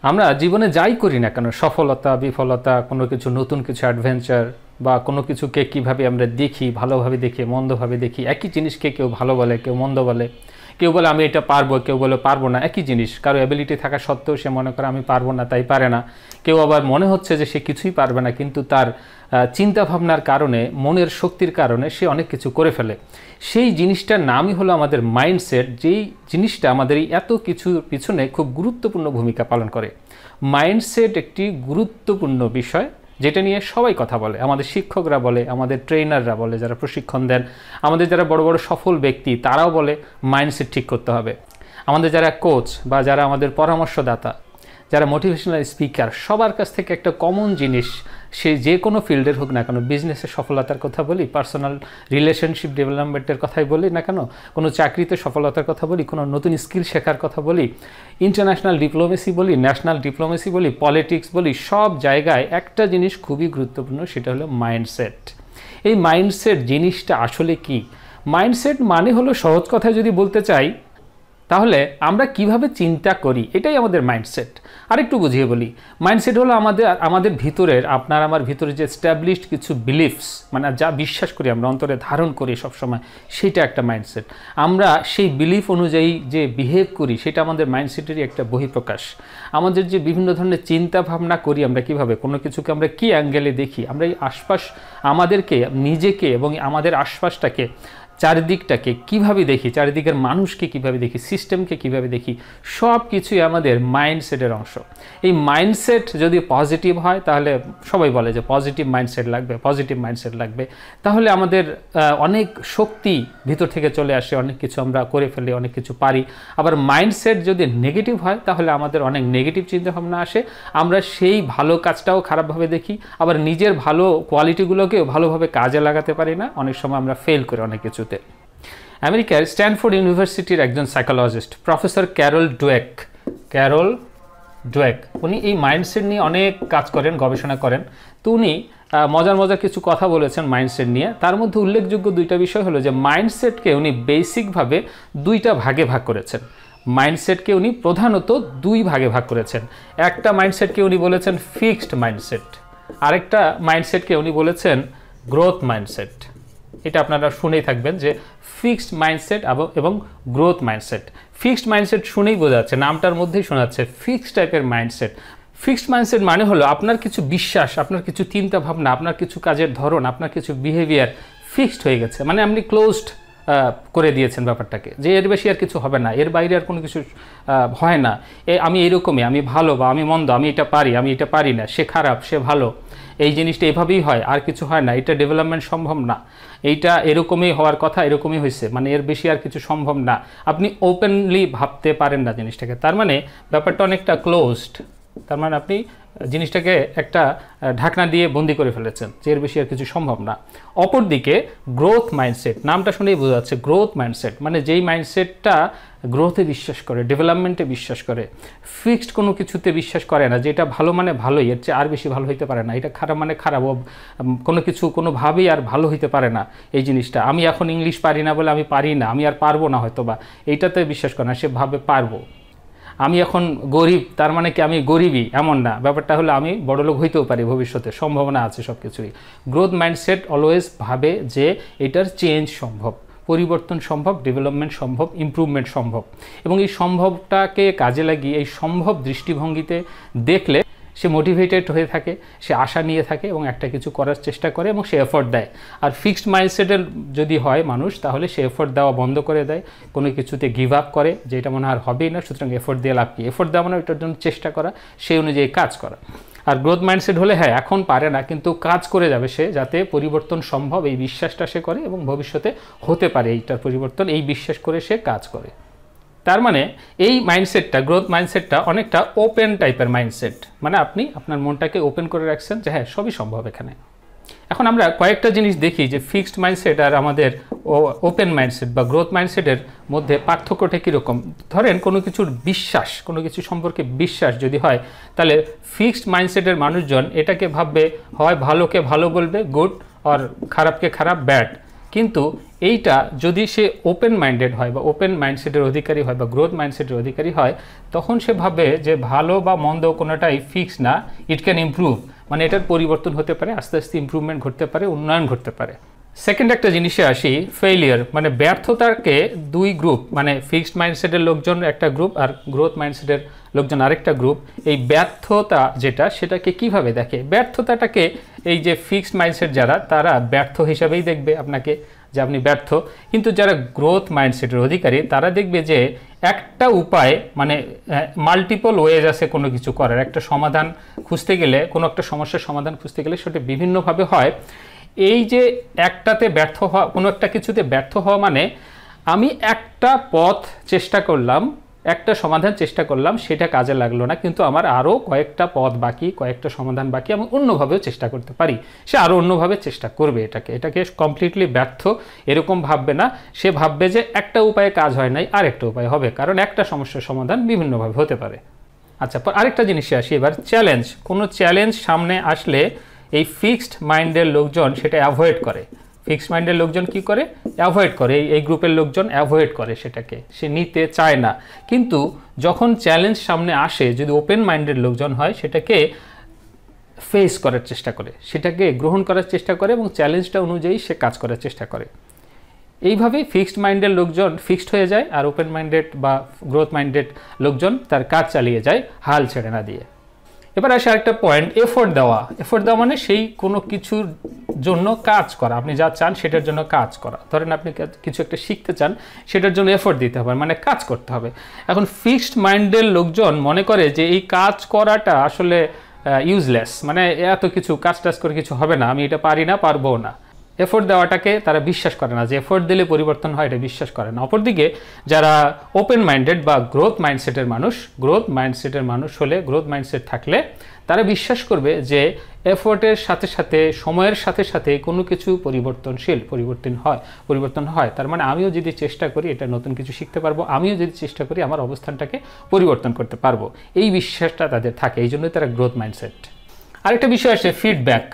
আমরা জীবনে যাই করি না কেন, সফলতা বিফলতা, কোনো কিছু নতুন কিছু অ্যাডভেঞ্চার বা কোনো কিছুকে কীভাবে আমরা দেখি, ভালোভাবে দেখি মন্দভাবে দেখি, একই জিনিসকে কেউ ভালো বলে কেউ মন্দ বলে, কেউ বলে আমি এটা পারবো কেউ বলে পারবো না, একই জিনিস। কারো অ্যাবিলিটি থাকা সত্ত্বেও সে মনে করে আমি পারবো না তাই পারে না। কেউ আবার মনে হচ্ছে যে সে কিছুই পারবে না, কিন্তু তার চিন্তাভাবনার কারণে, মনের শক্তির কারণে সে অনেক কিছু করে ফেলে। সেই জিনিসটার নামই হলো আমাদের মাইন্ডসেট, যেই জিনিসটা আমাদের এই এত কিছুর পিছনে খুব গুরুত্বপূর্ণ ভূমিকা পালন করে। মাইন্ডসেট একটি গুরুত্বপূর্ণ বিষয় যেটা নিয়ে সবাই কথা বলে, আমাদের শিক্ষকরা বলে, আমাদের ট্রেনাররা বলে, যারা প্রশিক্ষণ দেন, আমাদের যারা বড় বড় সফল ব্যক্তি তারাও বলে মাইন্ডসেট ঠিক করতে হবে। আমাদের যারা কোচ বা যারা আমাদের পরামর্শদাতা, যারা মোটিভেশনাল স্পিকার, সবার কাছ থেকে একটা কমন জিনিস, সে যে কোনো ফিল্ডের হোক না কেন, বিজনেসের সফলতার কথা বলি, পার্সোনাল রিলেশনশিপ ডেভেলপমেন্টের কথাই বলি না কেন, কোনো চাকরিতে সফলতার কথা বলি, কোনো নতুন স্কিল শেখার কথা বলি, ইন্টারন্যাশনাল ডিপ্লোমেসি বলি, ন্যাশনাল ডিপ্লোমেসি বলি, পলিটিক্স বলি, সব জায়গায় একটা জিনিস খুবই গুরুত্বপূর্ণ, সেটা হলো মাইন্ডসেট। এই মাইন্ডসেট জিনিসটা আসলে কি? মাইন্ডসেট মানে হলো, সহজ কথায় যদি বলতে চাই, তাহলে আমরা কিভাবে চিন্তা করি, এটাই আমাদের মাইন্ডসেট। আরেকটু বুঝিয়ে বলি, মাইন্ডসেট হলো আমাদের ভিতরের, আপনার আমার ভিতরে যে এস্টাবলিশড কিছু বিলিফস, মানে যা বিশ্বাস করি আমরা, অন্তরে ধারণ করি সবসময়, সেটা একটা মাইন্ডসেট। আমরা সেই বিলিফ অনুযায়ী যে বিহেভ করি, সেটা আমাদের মাইন্ডসেটেরই একটা বহিঃপ্রকাশ। আমাদের যে বিভিন্ন ধরনের চিন্তা ভাবনা করি, আমরা কিভাবে কোনো কিছুকে আমরা কী অ্যাঙ্গেলে দেখি, আমরা এই আশপাশ, আমাদেরকে, নিজেকে এবং আমাদের আশপাশটাকে, চারিদিকটাকে কিভাবে দেখি, চারিদিকের মানুষকে কিভাবে দেখি, সিস্টেমকে কিভাবে দেখি, সব কিছুই আমাদের মাইন্ডসেটের অংশ। এই মাইন্ডসেট যদি পজিটিভ হয়, তাহলে সবাই বলে যে পজিটিভ মাইন্ডসেট লাগবে, পজিটিভ মাইন্ডসেট লাগবে, তাহলে আমাদের অনেক শক্তি ভিতর থেকে চলে আসে, অনেক কিছু আমরা করে ফেলি, অনেক কিছু পারি। আবার মাইন্ডসেট যদি নেগেটিভ হয়, তাহলে আমাদের অনেক নেগেটিভ চিন্তাভাবনা আসে, আমরা সেই ভালো কাজটাও খারাপভাবে দেখি, আবার নিজের ভালো কোয়ালিটিগুলোকেও ভালোভাবে কাজে লাগাতে পারি না, অনেক সময় আমরা ফেল করি অনেক কিছু। আমেরিকার স্ট্যানফোর্ড ইউনিভার্সিটির একজন সাইকোলজিস্ট প্রফেসর ক্যারল ডুয়েক, উনি এই মাইন্ডসেট নিয়ে অনেক কাজ করেন, গবেষণা করেন। তো উনি মজার কিছু কথা বলেছেন মাইন্ডসেট নিয়ে। তার মধ্যে উল্লেখযোগ্য দুইটা বিষয় হলো যে মাইন্ডসেটকে উনি বেসিকভাবে দুইটা ভাগে ভাগ করেছেন। মাইন্ডসেটকে উনি প্রধানত দুই ভাগে ভাগ করেছেন। একটা মাইন্ডসেটকে উনি বলেছেন ফিক্সড মাইন্ডসেট, আরেকটা মাইন্ডসেটকে উনি বলেছেন গ্রোথ মাইন্ডসেট। এটা আপনারা শুনেই থাকবেন যে ফিক্সড মাইন্ডসেট এবং গ্রোথ মাইন্ডসেট। ফিক্সড মাইন্ডসেট শুনেই বোঝা যাচ্ছে, নামটার মধ্যেই শোনা যাচ্ছে ফিক্সড টাইপের মাইন্ডসেট। ফিক্সড মাইন্ডসেট মানে হলো আপনার কিছু বিশ্বাস, আপনার কিছু চিন্তা ভাবনা, আপনার কিছু কাজের ধরন, আপনার কিছু বিহেভিয়ার ফিক্সড হয়ে গেছে, মানে আপনি ক্লোজড করে দিয়েছেন ব্যাপারটাকে, যে এর বেশি আর কিছু হবে না, এর বাইরে আর কোনো কিছু হয় না, আমি এরকমই, আমি ভালো বা আমি মন্দ, আমি এটা পারি, আমি এটা পারি না, সে খারাপ সে ভালো, এই জিনিসটা এভাবেই হয়, আর কিছু হয় না, এটা ডেভেলপমেন্ট সম্ভব না, এইটা এরকমই হওয়ার কথা, এরকমই হয়েছে, মানে এর বেশি আর কিছু সম্ভব না। আপনি ওপেনলি ভাবতে পারেন না জিনিসটাকে, তার মানে ব্যাপারটা অনেকটা ক্লোজড, তার মানে আপনি জিনিসটাকে একটা ঢাকনা দিয়ে বন্দি করে ফেলেছেন, যে এর বেশি আর কিছু সম্ভব না। অপরদিকে গ্রোথ মাইন্ডসেট, নামটা শুনেই বোঝা যাচ্ছে গ্রোথ মাইন্ডসেট, মানে যেই মাইন্ডসেটটা গ্রোথে বিশ্বাস করে, ডেভেলপমেন্টে বিশ্বাস করে, ফিক্সড কোনো কিছুতে বিশ্বাস করে না, যে এটা ভালো মানে ভালোই, এর চেয়ে আর বেশি ভালো হইতে পারে না, এটা খারাপ মানে খারাপ, কোনো কিছু কোনোভাবেই আর ভালো হইতে পারে না। এই জিনিসটা, আমি এখন ইংলিশ পারি না বলে আমি পারি না, আমি আর পারবো না হয়তো বা, এইটাতে বিশ্বাস করে না, সে ভাবে পারবো। আমি এখন গরিব, তার মানে কি আমি গরিবই, এমন না, ব্যাপারটা হলো আমি বড়লোক হইতেও পারি ভবিষ্যতে, সম্ভাবনা আছে সব কিছুই। গ্রোথ মাইন্ডসেট অলওয়েজ ভাবে যে এটার চেঞ্জ সম্ভব, পরিবর্তন সম্ভব, ডেভেলপমেন্ট সম্ভব, ইমপ্রুভমেন্ট সম্ভব, এবং এই সম্ভবটাকে কাজে লাগিয়ে, এই সম্ভব দৃষ্টিভঙ্গিতে দেখলে সে মোটিভেটেড হয়ে থাকে, সে আশা নিয়ে থাকে এবং একটা কিছু করার চেষ্টা করে এবং সে এফোর্ট দেয়। আর ফিক্সড মাইন্ডসেটের যদি হয় মানুষ, তাহলে সে এফোর্ট দেওয়া বন্ধ করে দেয়, কোনো কিছুতে গিভ আপ করে, যে এটা মনে আর হবেই না, সুতরাং এফোর্ট দিয়ে লাভ কি, এফোর্ট দেওয়া মানে ওইটার জন্য চেষ্টা করা, সেই অনুযায়ী কাজ করা। আর গ্রোথ মাইন্ডসেট হলে হ্যাঁ এখন পারে না, কিন্তু কাজ করে যাবে সে, যাতে পরিবর্তন সম্ভব এই বিশ্বাসটা সে করে এবং ভবিষ্যতে হতে পারে এইটার পরিবর্তন, এই বিশ্বাস করে সে কাজ করে। তার মানে এই মাইন্ডসেটটা, গ্রোথ মাইন্ডসেটটা অনেকটা ওপেন টাইপের মাইন্ডসেট, মানে আপনি আপনার মনটাকে ওপেন করে রাখছেন যে হ্যাঁ সবই সম্ভব এখানে। এখন আমরা কয়েকটা জিনিস দেখি যে ফিক্সড মাইন্ডসেট আর আমাদের ওপেন মাইন্ডসেট বা গ্রোথ মাইন্ডসেটের মধ্যে পার্থক্যটা কীরকম। ধরেন কোনো কিছুর বিশ্বাস, কোনো কিছু সম্পর্কে বিশ্বাস যদি হয়, তাহলে ফিক্সড মাইন্ডসেটের মানুষজন এটাকে ভাববে হয় ভালোকে ভালো বলবে গুড, আর খারাপকে খারাপ ব্যাড, কিন্তু এইটা যদি সে ওপেন মাইন্ডেড হয় বা ওপেন মাইন্ডসেটের অধিকারী হয় বা গ্রোথ মাইন্ডসেটের অধিকারী হয়, তখন সে ভাবে যে ভালো বা মন্দ কোনোটাই ফিক্স না, ইট ক্যান ইমপ্রুভ, মানে এটার পরিবর্তন হতে পারে, আস্তে আস্তে ইমপ্রুভমেন্ট ঘটতে পারে, উন্নয়ন ঘটতে পারে। সেকেন্ড একটা জিনিসে আসি, ফেইলিয়ার, মানে ব্যর্থতাকে দুই গ্রুপ, মানে ফিক্সড মাইন্ডসেটের লোকজন একটা গ্রুপ আর গ্রোথ মাইন্ডসেটের লোকজন আরেকটা গ্রুপ। এই ব্যর্থতা যেটা, সেটাকে কিভাবে দেখে? ব্যর্থতাটাকে এই যে ফিক্সড মাইন্ডসেট যারা, তারা ব্যর্থ হিসাবেই দেখবে আপনাকে, যে আপনি ব্যর্থ। কিন্তু যারা গ্রোথ মাইন্ডসেটের অধিকারী, তারা দেখবে যে একটা উপায়, মানে মাল্টিপল ওয়েজ আছে কোনো কিছু করার, একটা সমাধান খুঁজতে গেলে, কোনো একটা সমস্যার সমাধান খুঁজতে গেলে সেটা বিভিন্নভাবে হয়। এই যে একটাতে ব্যর্থ হওয়া, কোনো একটা কিছুতে ব্যর্থ হওয়া মানে আমি একটা পথ চেষ্টা করলাম, একটা সমাধান চেষ্টা করলাম, সেটা কাজে লাগলো না, কিন্তু আমার আরও কয়েকটা পথ বাকি, কয়েকটা সমাধান বাকি, আমি অন্যভাবেও চেষ্টা করতে পারি। সে আরও অন্যভাবে চেষ্টা করবে, এটাকে কমপ্লিটলি ব্যর্থ এরকম ভাববে না। সে ভাববে যে একটা উপায়ে কাজ হয় নাই, আরেকটা উপায় হবে, কারণ একটা সমস্যার সমাধান বিভিন্নভাবে হতে পারে। আচ্ছা, আরেকটা জিনিসে আসি এবার, চ্যালেঞ্জ। কোনো চ্যালেঞ্জ সামনে আসলে এই ফিক্সড মাইন্ডের লোকজন সেটা অ্যাভয়েড করে। ফিক্সড মাইন্ডের লোকজন কি করে? অ্যাভয়েড করে, এই গ্রুপের লোকজন অ্যাভয়েড করে, সেটাকে সে নিতে চায় না। কিন্তু যখন চ্যালেঞ্জ সামনে আসে, যদি ওপেন মাইন্ডের লোকজন হয়, সেটাকে ফেস করার চেষ্টা করে, সেটাকে গ্রহণ করার চেষ্টা করে এবং চ্যালেঞ্জটা অনুযায়ী সে কাজ করার চেষ্টা করে। এইভাবেই ফিক্সড মাইন্ডের লোকজন ফিক্সড হয়ে যায়, আর ওপেন মাইন্ডেড বা গ্রোথ মাইন্ডেড লোকজন তার কাজ চালিয়ে যায় হাল ছেড়ে না দিয়ে। এবার আসে আরেকটা পয়েন্ট, এফোর্ট দেওয়া। এফোর্ট দেওয়া মানে সেই কোনো কিছুর জন্য কাজ করা, আপনি যা চান সেটার জন্য কাজ করা। ধরেন আপনি কিছু একটা শিখতে চান, সেটার জন্য এফোর্ট দিতে হবে, মানে কাজ করতে হবে। এখন ফিক্সড মাইন্ডের লোকজন মনে করে যে এই কাজ করাটা আসলে ইউজলেস, মানে এত কিছু কাজ টাজ করে কিছু হবে না, আমি এটা পারি না, পারবো না। এফোর্ট দেওয়াটাকে তারা বিশ্বাস করে না, যে এফোর্ট দিলে পরিবর্তন হয়, এটা বিশ্বাস করে না। অপরদিকে যারা ওপেন মাইন্ডেড বা গ্রোথ মাইন্ডসেটের মানুষ, গ্রোথ মাইন্ডসেটের মানুষ হলে, গ্রোথ মাইন্ডসেট থাকলে তারা বিশ্বাস করবে যে এফোর্টের সাথে সাথে, সময়ের সাথে সাথে কোনো কিছু পরিবর্তনশীল, পরিবর্তন হয়। তার মানে আমিও যদি চেষ্টা করি এটা নতুন কিছু শিখতে পারবো, আমিও যদি চেষ্টা করি আমার অবস্থানটাকে পরিবর্তন করতে পারবো, এই বিশ্বাসটা তাদের থাকে, এই জন্যই তারা গ্রোথ মাইন্ডসেট। আরেকটা বিষয় আসে ফিডব্যাক।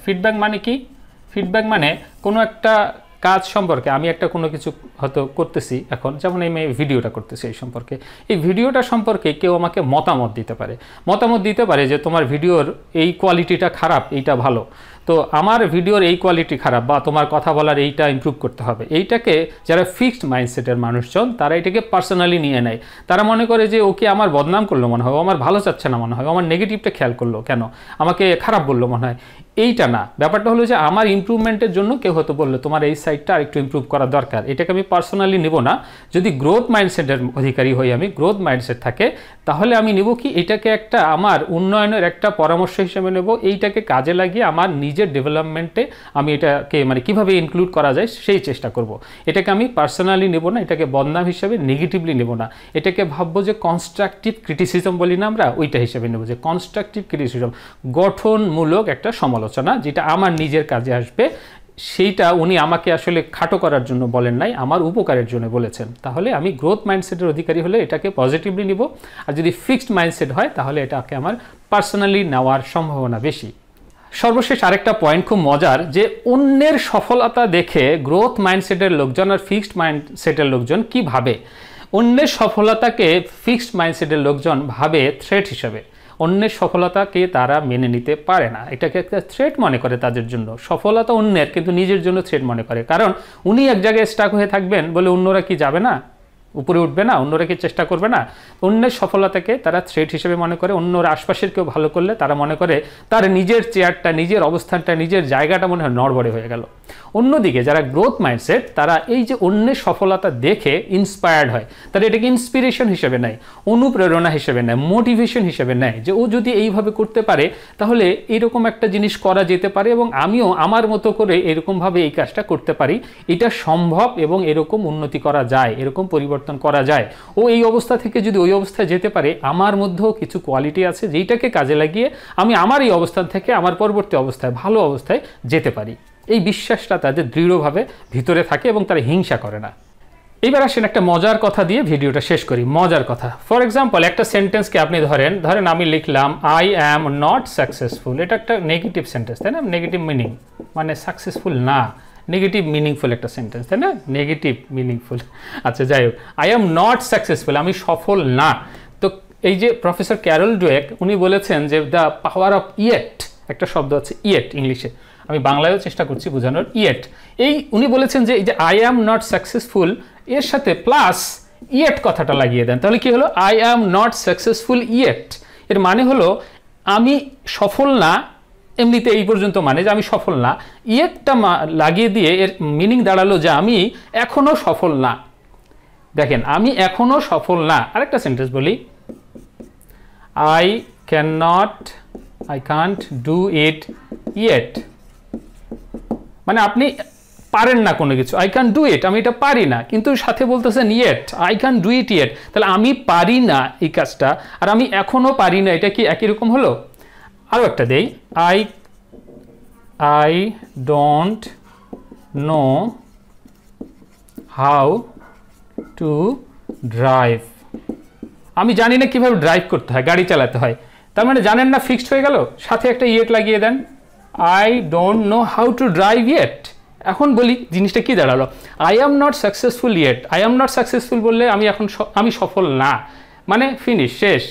ফিডব্যাক মানে কি? ফিডব্যাক মানে কোনো একটা কাজ সম্পর্কে, আমি একটা কোনো কিছু হয়তো করতেছি এখন, যেমন আমি ভিডিওটা করতেছি, এই সম্পর্কে, এই ভিডিওটা সম্পর্কে কেউ আমাকে মতামত দিতে পারে যে তোমার ভিডিওর এই কোয়ালিটিটা খারাপ, এইটা ভালো। তো আমার ভিডিওর এই কোয়ালিটি খারাপ, বা তোমার কথা বলার এইটা ইমপ্রুভ করতে হবে। এইটাকে যারা ফিক্সড মাইন্ডসেটের মানুষজন, তারা এটাকে পার্সোনালি নিয়ে নেয়। তারা মনে করে যে ওকে আমার বদনাম করলো মনে হয়, আমার ভালো চাচ্ছে না মনে হয়, আমার নেগেটিভটা খেয়াল করলো কেন, আমাকে খারাপ বললো মনে হয়। এইটা না, ব্যাপারটা হলো যে আমার ইমপ্রুভমেন্টের জন্য কেউ হয়তো বললো তোমার এই সাইডটা আরেকটু ইমপ্রুভ করা দরকার, এটাকে আমি পার্সোনালি নেব না। যদি গ্রোথ মাইন্ডসেটের অধিকারী হই, আমি গ্রোথ মাইন্ডসেট থাকে, তাহলে আমি নেব কি, এটাকে একটা আমার উন্নয়নের একটা পরামর্শ হিসেবে নেব। এইটাকে কাজে লাগিয়ে আমার নিজের ডেভেলপমেন্টে আমি এটাকে মানে কীভাবে ইনক্লুড করা যায় সেই চেষ্টা করব। এটাকে আমি পার্সোনালি নেব না, এটাকে বদনাম হিসেবে নেগেটিভলি নেব না, এটাকে ভাববো যে কনস্ট্রাকটিভ ক্রিটিসিজম বলি না আমরা, ওইটা হিসেবে নেব, যে কনস্ট্রাকটিভ ক্রিটিসিজম, গঠনমূলক একটা সমালোচনা, যেটা আমার নিজের কাজে আসবে। সেইটা উনি আমাকে আসলে খাটো করার জন্য বলেন নাই, আমার উপকারের জন্য বলেছেন। তাহলে আমি গ্রোথ মাইন্ডসেটের অধিকারী হলে এটাকে পজিটিভলি নিব, আর যদি ফিক্সড মাইন্ডসেট হয় তাহলে এটাকে আমার পার্সোনালি নেওয়ার সম্ভাবনা বেশি। সর্বশেষ আরেকটা পয়েন্ট খুব মজার, যে অন্যের সফলতা দেখে গ্রোথ মাইন্ডসেটের লোকজন আর ফিক্সড মাইন্ডসেটের লোকজন কি ভাবে। অন্যের সফলতাকে ফিক্সড মাইন্ডসেটের লোকজন ভাবে থ্রেট হিসাবে, অন্যের সফলতাকে তারা মেনে নিতে পারে না, এটাকে একটা থ্রেট মনে করে তাদের জন্য। সফলতা অন্যের, কিন্তু নিজের জন্য থ্রেট মনে করে, কারণ উনি এক জায়গায় স্টাক হয়ে থাকবেন বলে অন্যরা কি যাবে না, উপরে উঠবে না, অন্যরা কি চেষ্টা করবে না। অন্যের সফলতাকে তারা থ্রেট হিসেবে মনে করে। অন্যরা আশপাশের কেউ ভালো করলে তারা মনে করে তার নিজের চেয়ারটা, নিজের অবস্থানটা, নিজের জায়গাটা মনে হয় নড়বড়ে হয়ে গেল। অন্যদিকে যারা গ্রোথ মাইন্ডসেট, তারা এই যে অন্যের সফলতা দেখে ইন্সপায়ার্ড হয়, তারা এটাকে ইন্সপিরেশন হিসেবে নেয়, অনুপ্রেরণা হিসেবে নেয়, মোটিভেশন হিসেবে নেয়, যে ও যদি এইভাবে করতে পারে তাহলে এরকম একটা জিনিস করা যেতে পারে, এবং আমিও আমার মতো করে এরকমভাবে এই কাজটা করতে পারি, এটা সম্ভব, এবং এরকম উন্নতি করা যায়, এরকম পরিবর্তন করা যায়। ও এই অবস্থা থেকে যদি ওই অবস্থায় যেতে পারে, আমার মধ্যেও কিছু কোয়ালিটি আছে যেইটাকে কাজে লাগিয়ে আমি আমার এই অবস্থান থেকে আমার পরবর্তী অবস্থায়, ভালো অবস্থায় যেতে পারি। এই বিশ্বাসটা তাদের দৃঢ়ভাবে ভিতরে থাকে এবং তারা হিংসা করে না। এইবার আসেন একটা মজার কথা দিয়ে ভিডিওটা শেষ করি। মজার কথা, ফর এক্সাম্পল একটা সেন্টেন্সকে আপনি ধরেন আমি লিখলাম আই অ্যাম নট সাকসেসফুল। এটা একটা নেগেটিভ সেন্টেন্স, তাই না? নেগেটিভ মিনিং, মানে সাকসেসফুল না, নেগেটিভ মিনিংফুল একটা সেন্টেন্স, তাই না? Negative meaningful. আচ্ছা যাই হোক, আই এম নট সাকসেসফুল, আমি সফল না। তো এই যে প্রফেসর ক্যারল ডুয়েক উনি বলেছেন যে দ্য পাওয়ার অফ ইয়েট, একটা শব্দ আছে ইয়েট ইংলিশে, আমি বাংলায়ও চেষ্টা করছি বোঝানোর, ইয়েট। এই উনি বলেছেন যে এই যে আই অ্যাম নট সাকসেসফুল এর সাথে প্লাস ইয়েট কথাটা লাগিয়ে দেন, তাহলে কি হলো? I am not successful yet, এর মানে হলো আমি সফল না, এমনিতে এই পর্যন্ত মানে যে আমি সফল না, ইয়েটটা লাগিয়ে দিয়ে এর মিনিং দাঁড়ালো যে আমি এখনো সফল না। দেখেন, আমি এখনো সফল না। আরেকটা সেন্টেন্স বলি, I can't do it yet, মানে আপনি পারেন না কোনো কিছু। আই ক্যান ডু ইট, আমি এটা পারি না, কিন্তু সাথে বলতেছেন yet, I can do it yet, তাহলে আমি পারি না এই কাজটা আর আমি এখনো পারি না, এটা কি একই রকম হলো? আরও একটা দেই, I don't know how to drive, আমি জানি না কিভাবে ড্রাইভ করতে হয়, গাড়ি চালাতে হয়। তার মানে জানেন না, ফিক্সড হয়ে গেল, সাথে একটা ইয়েট লাগিয়ে দেন, I don't know how to drive yet. এখন বলি জিনিসটা কি দাঁড়ালো, I am not successful yet, I am not successful বললে আমি সফল না, মানে ফিনিশ, শেষ,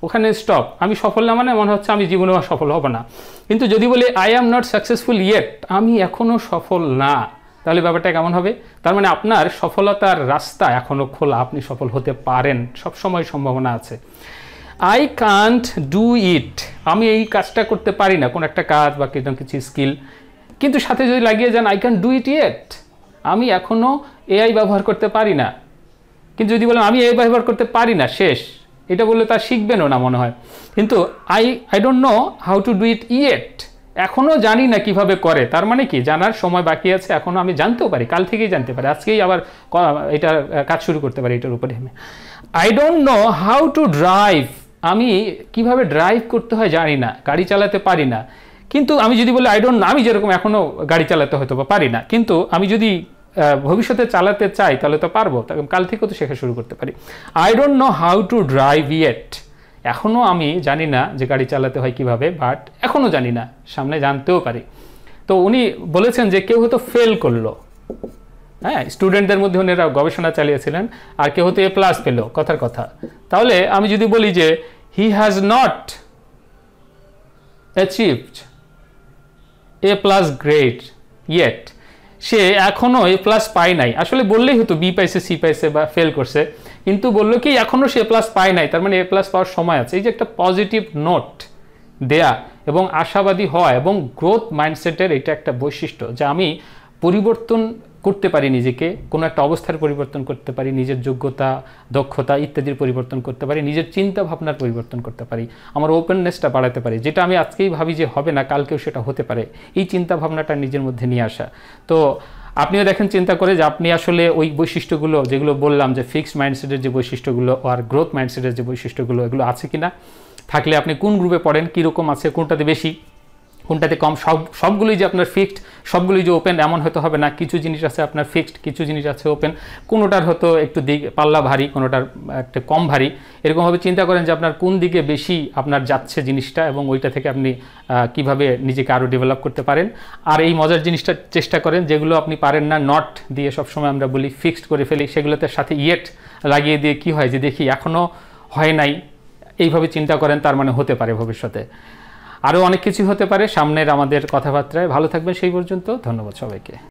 ওখানে স্টপ। আমি সফল না মানে মনে হচ্ছে আমি জীবনেও সফল হব না। কিন্তু যদি বলি I am not successful yet, আমি এখনও সফল না, তাহলে ব্যাপারটা কেমন হবে? তার মানে আপনার সফলতার রাস্তা এখনও খোলা, আপনি সফল হতে পারেন, সবসময় সম্ভাবনা আছে। আই কান্ট ডু ইট, আমি এই কাজটা করতে পারি না, কোনো একটা কাজ বা কিছু স্কিল, কিন্তু সাথে যদি লাগিয়ে যান I can do it yet, আমি এখনও এআই ব্যবহার করতে পারি না। কিন্তু যদি বলেন আমি এআই ব্যবহার করতে পারি না, শেষ, এটা বললে তার শিখবেনও না মনে হয়। কিন্তু I don't know how to do it yet, এখনও জানি না কিভাবে করে, তার মানে কি জানার সময় বাকি আছে, এখনও আমি জানতেও পারি, কাল থেকেই জানতে পারি, আজকেই আবার এটা কাজ শুরু করতে পারি এটার উপরে। I don't know how to drive, আমি কিভাবে ড্রাইভ করতে হয় জানি না, গাড়ি চালাতে পারি না। কিন্তু আমি যদি বলি আই ডোন্ট নো, আমি যেরকম এখনও গাড়ি চালাতে হয়তো বা পারি না, কিন্তু আমি যদি ভবিষ্যতে চালাতে চাই তাহলে তো পারবো, কাল থেকেও তো শেখা শুরু করতে পারি। I don't know how to drive yet, এখনও আমি জানি না যে গাড়ি চালাতে হয় কিভাবে, বাট এখনও জানি না, সামনে জানতেও পারি। তো উনি বলেছেন যে কেউ হয়তো ফেল করলো, হ্যাঁ, স্টুডেন্টদের মধ্যে ওনারা গবেষণা চালিয়েছিলেন, আর কেউ হয়তো A+ পেল, কথার কথা। তাহলে আমি যদি বলি যে he has not achieved A+ grade yet, সে এখনও A+ পায় নাই, আসলে বললেই হতো B পাইছে, C পাইছে বা ফেল করছে, কিন্তু বললো কি এখনও সে A+ পায় নাই, তার মানে A+ পাওয়ার সময় আছে। এই যে একটা পজিটিভ নোট দেয়া এবং আশাবাদী হওয়া এবং গ্রোথ মাইন্ডসেটের এটা একটা বৈশিষ্ট্য, যে আমি পরিবর্তন করতে পারি নিজেকে, কোনো একটা অবস্থার পরিবর্তন করতে পারি, নিজের যোগ্যতা, দক্ষতা ইত্যাদির পরিবর্তন করতে পারি, নিজের চিন্তা ভাবনার পরিবর্তন করতে পারি, আমার ওপেননেসটা বাড়াতে পারি, যেটা আমি আজকেই ভাবি যে হবে না, কালকেও সেটা হতে পারে, এই চিন্তা ভাবনাটা নিজের মধ্যে নিয়ে আসা। তো আপনিও দেখেন চিন্তা করে যে আপনি আসলে ওই বৈশিষ্ট্যগুলো যেগুলো বললাম, যে ফিক্সড মাইন্ডসেটের যে বৈশিষ্ট্যগুলো আর গ্রোথ মাইন্ডসেটের যে বৈশিষ্ট্যগুলো, এগুলো আছে কিনা, থাকলে আপনি কোন গ্রুপে পড়েন, কীরকম আছে, কোনটাতে বেশি, কোনটাতে কম, সবগুলোই যে আপনার ফিক্সড, সবগুলোই যে ওপেন এমন হয়তো হবে না, কিছু জিনিস আছে আপনার ফিক্সড, কিছু জিনিস আছে ওপেন, কোনোটার হয়তো একটু পাল্লা ভারী, কোনোটার একটা কম ভারী, এরকমভাবে চিন্তা করেন যে আপনার কোন দিকে বেশি আপনার যাচ্ছে জিনিসটা, এবং ওইটা থেকে আপনি কিভাবে নিজেকে আরও ডেভেলপ করতে পারেন। আর এই মজার জিনিসটা চেষ্টা করেন, যেগুলো আপনি পারেন না, নট দিয়ে সবসময় আমরা বলি ফিক্সড করে ফেলি, সেগুলোতে সাথে ইয়েট লাগিয়ে দিয়ে কি হয় যে দেখি এখনও হয় নাই, এইভাবে চিন্তা করেন, তার মানে হতে পারে ভবিষ্যতে। আরও অনেক কিছু হতে পারে সামনের আমাদের কথাবার্তায়। ভালো থাকবেন সেই পর্যন্ত, ধন্যবাদ সবাইকে।